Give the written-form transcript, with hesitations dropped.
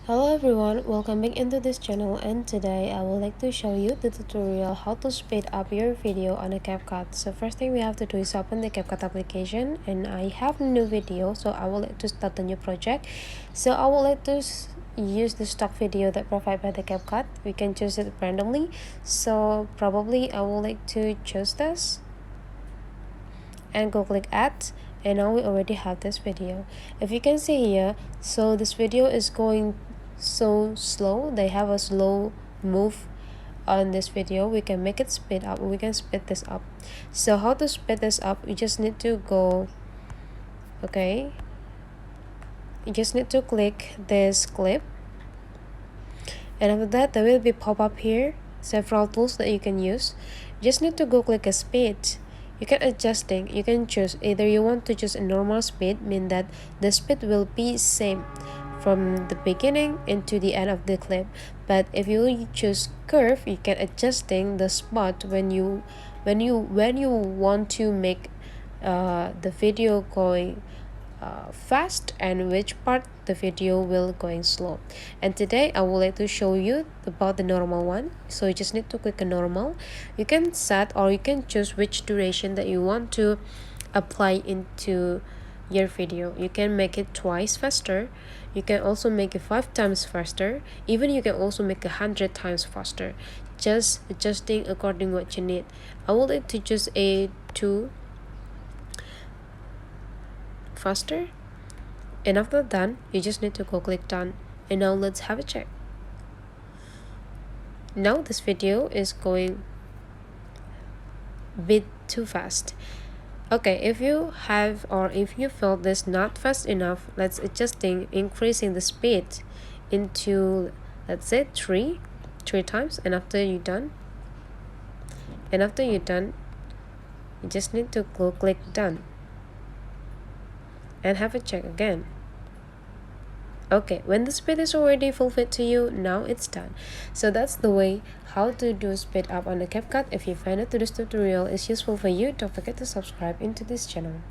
Hello everyone, welcome back into this channel, and today I would like to show you the tutorial how to speed up your video on a CapCut. So first thing we have to do is open the CapCut application, and I have a new video, so I would like to start a new project. So I would like to use the stock video that provided by the CapCut. We can choose it randomly, so probably I would like to choose this and go click add, and now we already have this video. If you can see here, so this video is going so slow. They have a slow move on this video. We can make it speed up, we can speed this up. So how to speed this up? You just need to go, okay, you just need to click this clip, and after that there will be pop up here several tools that you can use. You just need to go click a speed. You can adjusting, you can choose either you want to choose a normal speed, mean that the speed will be same from the beginning into the end of the clip. But if you choose curve, you can adjusting the spot when you want to make the video going fast, and which part the video will going slow. And today I would like to show you about the normal one. So you just need to click a normal. You can set or you can choose which duration that you want to apply into your video. You can make it twice faster, you can also make it 5 times faster, even you can also make 100 times faster, just adjusting according what you need. I would like to choose a 2 faster, and after done you just need to go click done. And now let's have a check. Now this video is going a bit too fast. Okay, if you have or if you feel this not fast enough, let's adjusting increasing the speed into, let's say, three times. And after you're done, you just need to go click done and have a check again. Okay, when the speed is already fulfilled to you, now it's done. So that's the way how to do speed up on the CapCut. If you find that this tutorial is useful for you, don't forget to subscribe into this channel.